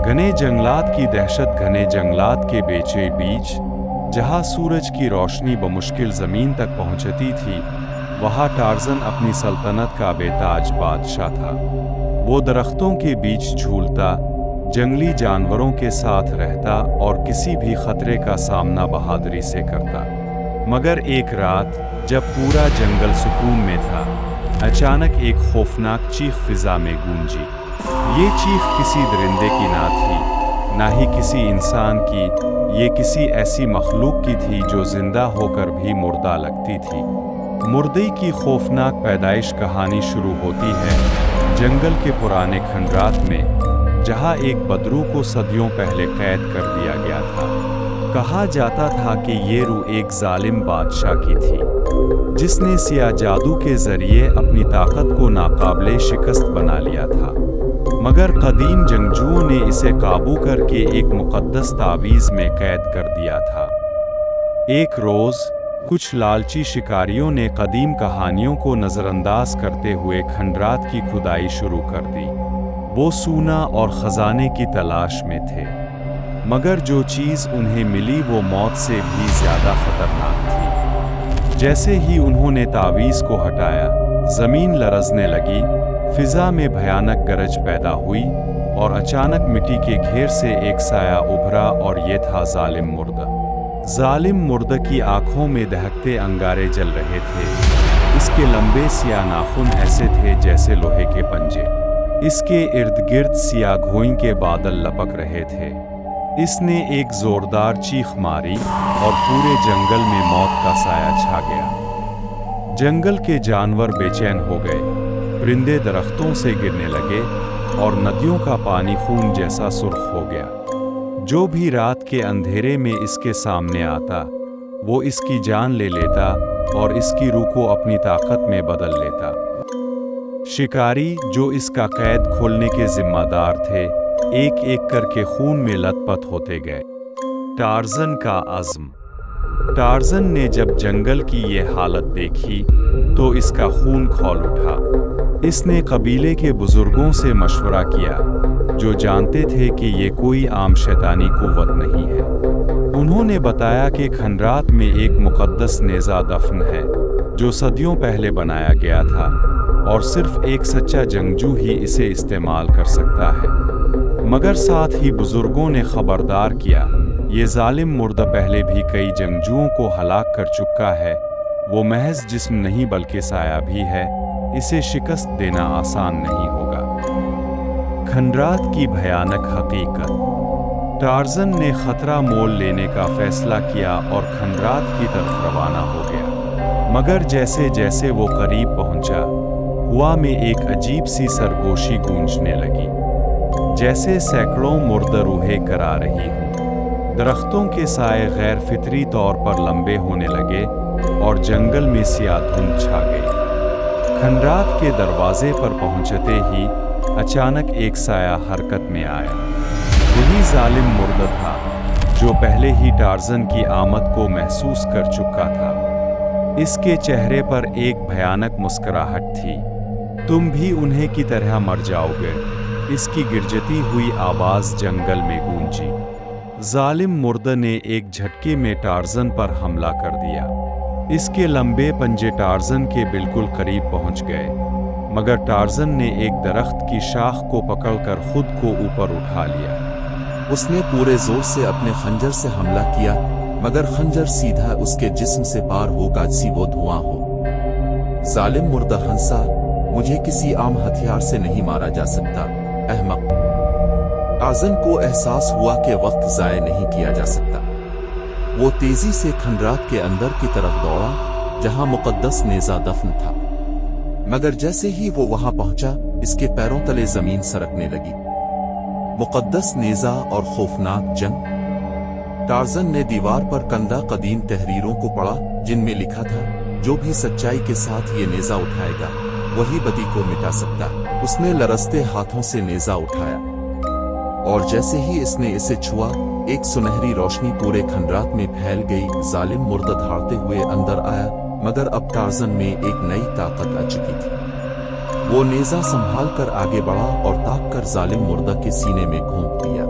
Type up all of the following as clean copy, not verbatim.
घने जंगलात की दहशत। घने जंगलात के बेचे बीच जहां सूरज की रोशनी बमुश्किल जमीन तक पहुंचती थी, वहां टार्ज़न अपनी सल्तनत का बेताज बादशाह था। वो दरख्तों के बीच झूलता, जंगली जानवरों के साथ रहता और किसी भी खतरे का सामना बहादुरी से करता। मगर एक रात जब पूरा जंगल सुकून में था, अचानक एक खौफनाक चीख फिजा में गूंजी। ये चीख किसी दरिंदे की ना थी, ना ही किसी इंसान की। ये किसी ऐसी मखलूक की थी जो जिंदा होकर भी मुर्दा लगती थी। मुर्दे की खौफनाक पैदाइश कहानी शुरू होती है जंगल के पुराने खंडरात में, जहां एक बदरू को सदियों पहले कैद कर दिया गया था। कहा जाता था कि ये रूह एक जालिम बादशाह की थी, जिसने सिया जादू के जरिए अपनी ताकत को नाकाबिले शिकस्त बना लिया था। मगर कदीम जंगजुओं ने इसे काबू करके एक मुकद्दस तावीज़ में कैद कर दिया था। एक रोज़ कुछ लालची शिकारियों ने कदीम कहानियों को नज़रअंदाज करते हुए खंडरात की खुदाई शुरू कर दी। वो सोना और ख़जाने की तलाश में थे, मगर जो चीज़ उन्हें मिली वो मौत से भी ज़्यादा खतरनाक थी। जैसे ही उन्होंने तावीज़ को हटाया, ज़मीन लरज़ने लगी, फिज़ा में भयानक गरज पैदा हुई और अचानक मिट्टी के घेर से एक साया उभरा और ये था जालिम मुर्दा। जालिम मुर्दा की आंखों में दहकते अंगारे जल रहे थे। इसके लंबे सियाह नाखून ऐसे थे जैसे लोहे के पंजे। इसके इर्द गिर्द सियाह घोंई के बादल लपक रहे थे। इसने एक जोरदार चीख मारी और पूरे जंगल में मौत का साया छा गया। जंगल के जानवर बेचैन हो गए, परिंदे दरख्तों से गिरने लगे और नदियों का पानी खून जैसा सुर्ख हो गया। जो भी रात के अंधेरे में इसके सामने आता, वो इसकी जान ले लेता और इसकी रूह को अपनी ताकत में बदल लेता। शिकारी जो इसका कैद खोलने के जिम्मेदार थे, एक एक करके खून में लथपथ होते गए। टार्ज़न का अज़्म। टार्ज़न ने जब जंगल की ये हालत देखी तो इसका खून खौल उठा। इसने कबीले के बुजुर्गों से मशवरा किया, जो जानते थे कि ये कोई आम शैतानी कुव्वत नहीं है। उन्होंने बताया कि खंडरात में एक मुकद्दस नेज़ा दफन है, जो सदियों पहले बनाया गया था और सिर्फ एक सच्चा जंगजू ही इसे इस्तेमाल कर सकता है। मगर साथ ही बुजुर्गों ने खबरदार किया, ये जालिम मुर्दा पहले भी कई जंगजुओं को हलाक कर चुका है। वो महज जिस्म नहीं बल्कि साया भी है। इसे शिकस्त देना आसान नहीं होगा। खंडरात की भयानक हकीकत। टार्ज़न ने खतरा मोल लेने का फैसला किया और खंडरात की तरफ रवाना हो गया। मगर जैसे जैसे वो करीब पहुंचा, हवा में एक अजीब सी सरगोशी गूंजने लगी, जैसे सैकड़ों मुर्दा रूहें करा रही हों। दरख्तों के साए गैर फितरी तौर पर लंबे होने लगे और जंगल में सियाह धुंध छा गई। खंडरात के दरवाजे पर पहुंचते ही अचानक एक साया हरकत में आया। वही जालिम मुर्दा था जो पहले ही टार्ज़न की आमद को महसूस कर चुका था। इसके चेहरे पर एक भयानक मुस्कुराहट थी। तुम भी उन्हें की तरह मर जाओगे। इसकी गिरजती हुई आवाज़ जंगल में गूंजी। जालिम मुर्दा ने एक झटके में टार्ज़न पर हमला कर दिया। इसके लंबे पंजे टार्ज़न के बिल्कुल करीब पहुंच गए, मगर टार्ज़न ने एक दरख्त की शाख को पकड़कर खुद को ऊपर उठा लिया। उसने पूरे जोर से अपने खंजर से हमला किया, मगर खंजर सीधा उसके जिस्म से पार होगा सी वो धुआं हो। जालिम मुर्दा हंसा, मुझे किसी आम हथियार से नहीं मारा जा सकता, अहमक। टार्ज़न को एहसास हुआ कि वक्त ज़ाय नहीं किया जा सकता। वो तेजी से खंडरात के अंदर की तरफ दौड़ा, जहां मुकद्दस नेज़ा दफन था। मगर जैसे ही वो वहां पहुंचा, इसके पैरों तले जमीन सरकने लगी। मुकद्दस नेज़ा और खौफनाक जंग। टार्ज़न ने दीवार पर कंदा कदीम तहरीरों को पढ़ा, जिनमें लिखा था, जो भी सच्चाई के साथ ये नेज़ा उठाएगा, वही बदी को मिटा सकता। उसने लरजते हाथों से नेज़ा उठाया और जैसे ही इसने इसे छुआ, एक सुनहरी रोशनी पूरे खंडरात में फैल गई। जालिम मुर्दा दहाड़ते हुए अंदर आया, मगर अब टार्ज़न में एक नई ताकत आ चुकी थी। वो नेज़ा संभाल कर आगे बढ़ा और ताक कर जालिम मुर्दा के सीने में घोंप दिया।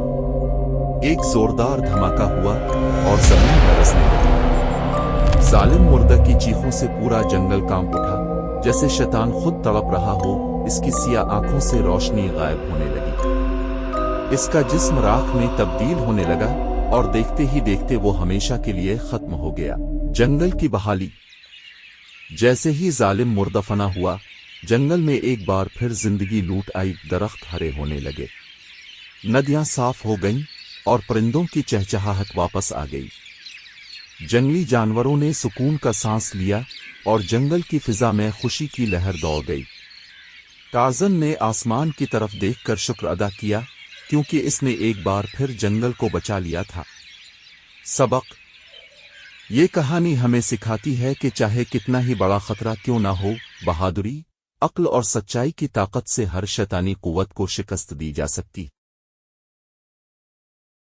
ایک زوردار دھماکہ ہوا اور زمین لرزنے لگی۔ ظالم مردہ کی چیخوں سے پورا جنگل کانپ اٹھا، جیسے شیطان خود تڑپ رہا ہو۔ اس کی سیاہ آنکھوں سے روشنی غائب ہونے لگی، اس کا جسم راکھ میں تبدیل ہونے لگا اور دیکھتے ہی دیکھتے وہ ہمیشہ کے لیے ختم ہو گیا۔ جنگل کی بحالی۔ جیسے ہی ظالم مردہ فنا ہوا، جنگل میں ایک بار پھر زندگی لوٹ آئی۔ درخت ہرے ہونے لگے، ندیاں صاف ہو گئیں اور پرندوں کی چہچہاہٹ واپس آ گئی۔ جنگلی جانوروں نے سکون کا سانس لیا اور جنگل کی فضا میں خوشی کی لہر دوڑ گئی۔ ٹارزن نے آسمان کی طرف دیکھ کر شکر ادا کیا، کیونکہ اس نے ایک بار پھر جنگل کو بچا لیا تھا۔ سبق: یہ کہانی ہمیں سکھاتی ہے کہ چاہے کتنا ہی بڑا خطرہ کیوں نہ ہو، بہادری، عقل اور سچائی کی طاقت سے ہر شیطانی قوت کو شکست دی جا سکتی۔